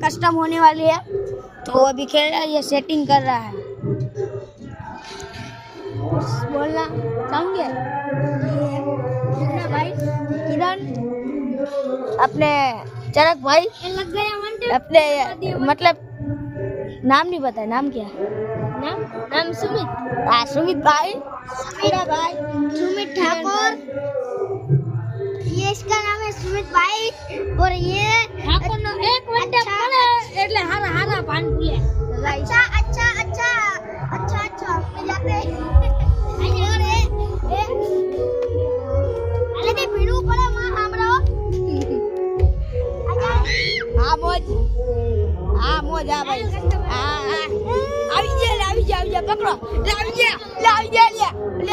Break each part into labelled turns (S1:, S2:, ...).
S1: Custom होने वाली है तो वो अभी खेल रहा है, ये सेटिंग कर रहा है। बोलना चाहोगे भाई? किरण अपने चरक भाई लग गया अपने मतलब नाम नहीं पता है, नाम क्या है? नाम सुमित। हाँ सुमित भाई, मेरा भाई सुमित ठाकुर, ये इसका नाम है सुमित भाई। और ये ठाकुर नो एक मिनट पड़े એટલે હારા હારા પાન ભૂલે। अच्छा अच्छा अच्छा अच्छा अच्छा मैं जाते और ये अरे ते भीड़ू पड़े मां हमरो हां मोज आ भाई हां આવી जा पकड़ो ले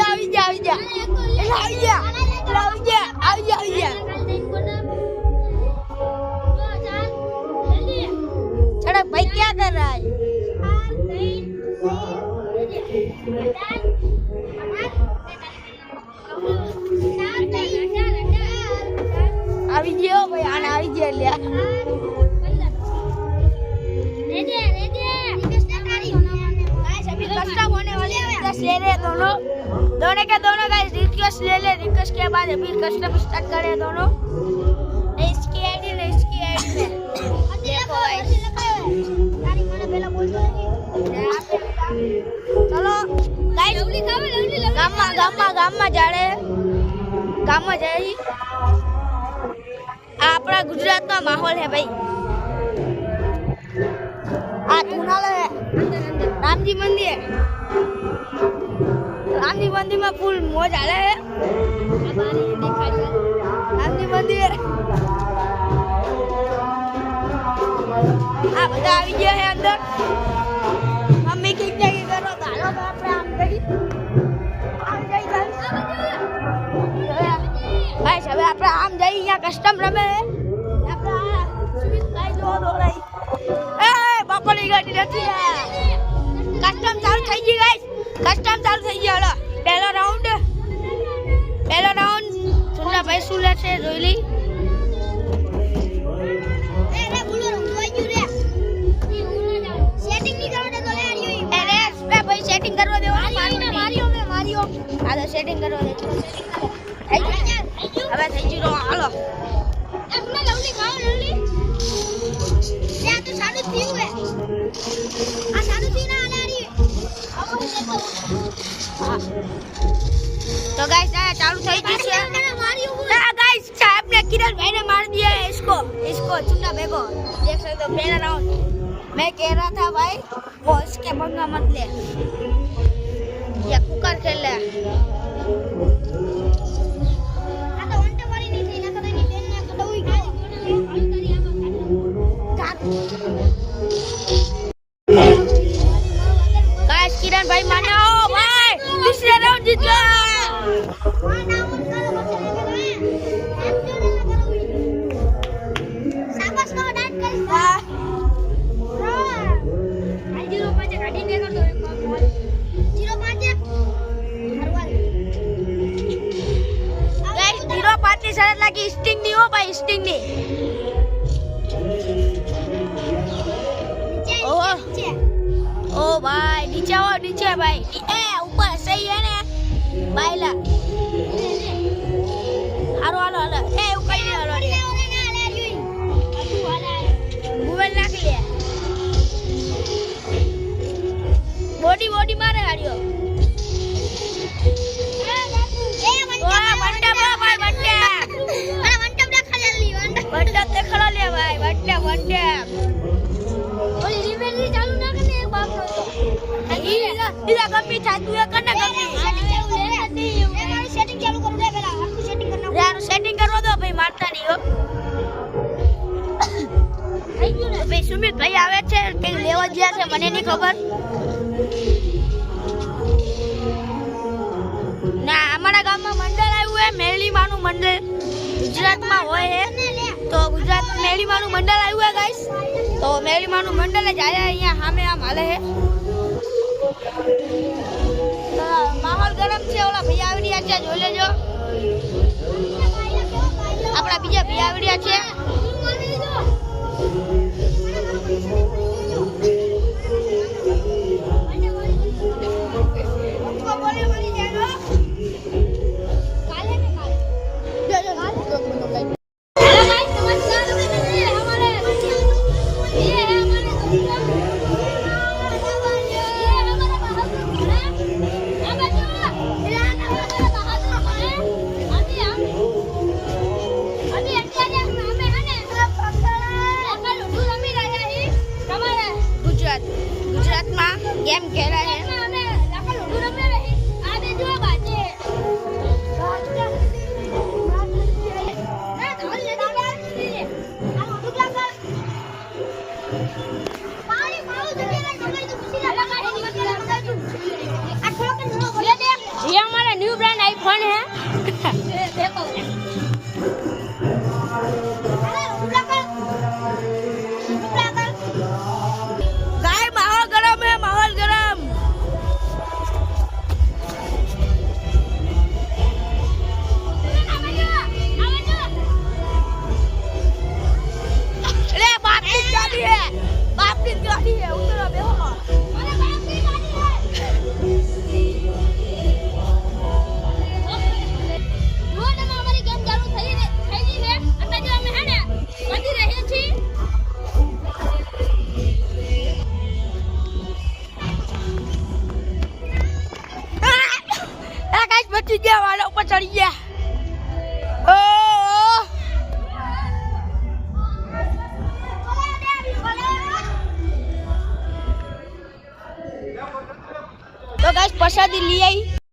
S1: આવી जा चढ़क भाई क्या कर रहा है? આવી ગયો ભાઈ આને આવી ગયા લ્યા अभी कस्टम होने वाली है, रिक्वेस्ट ले रहे हैं दोनों के दोनों गाइस रिक्वेस्ट ले ले। रिक्वेस्ट के बाद अभी कस्टम स्टार्ट कर रहे हैं दोनों। इसकी आईडी में देखो गाइस चलो गाइस ગામમાં જાડે ગામમાં જઈ આ આપણા ગુજરાતનો માહોલ है भाई। आ धुनाला है रामजी मंदिर में फूल मौज आ रहा है। रामजी मंदिर आ बता આવી ગયા है अंदर। मम्मी की जगह करो गालो तो આપણે આમ કરી ભાઈ હવે આપણે આમ જઈ અહીંયા કસ્ટમ રમે આપણે સુમિત ભાઈ જો દોડાઈ એ બાપાની ગાડી નથી કસ્ટમ ચાલુ થઈ ગઈ ગાઈસ કસ્ટમ ચાલુ થઈ ગયો। હાલો પહેલો રાઉન્ડ સુના ભાઈ શું લે છે જોઈ લી। અરે બોલો રોઈ ગયું રે સેટિંગ ની કરવા દે તો લે આર્યો અરે એ ભાઈ સેટિંગ કરવા દે માર્યો આ તો સેટિંગ કરવા દે થઈ ગયું હવે થઈ ગયું હાલો આપણે લવલી ખાઓ લવલી લે આ તો સારું થયું હે આ સારું થયું ના આલારી तो गाइस चालू થઈ ગઈ છે ના गाइस साहब ने किरण भाई ने मार दिया है इसको चुना बेगो देख सकते हो पहला राउंड। मैं कह रहा था भाई वो इसके पंगा मत ले ये कुकर खेल ले आ तो वंटे वाली नहीं थी ना कदे नहीं बेन ने कदोई गाड़ी गाइस किरण भाई मानो भाई दूसरे राउंड जीत गया। शरत लगी स्टिंग नहीं हो भाई स्टिंग नहीं ओ भाई नीचे आओ नीचे भाई ए ऊपर सही है ना बाइला हारो हालो हालो ए ऊपर नहीं हालो रे मोबाइल रख लिया बॉडी मारे हारियो ओली रिवेली चालू ना करने एक बाप नो इधर गम्मी था तू ये करना गम्मी हमारी सेटिंग चालू कर दे पहला हमको सेटिंग करना यार सेटिंग करवा दो भाई मारता नहीं हो तो भाई सुमित भाई आवे छे के लेवा ગયા છે મને ની ખબર ના અમારા ગામમાં મંડળ આવ્યું હે મેરલી માનું મંડળ ગુજરાતમાં હોય હે तो गुजरात में मेरी मानू मंडल आयु है गाइस तो मेरी मानू मंडल है जाया यहाँ हमें आम हाले है तो माहौल गरम छे ओला भैया आवड़िया छे જોઈ લેજો આપડા બીજા ભૈયા આવડ્યા છે ये हमारा न्यू ब्रांड आईफोन है देखो गाइस माहौल गरम है माहौल गरम अरे बाप की गाड़ी है उधर देखो बच्ची गया वाला ऊपर चढ़ गया तो गाइस प्रसादी ले आई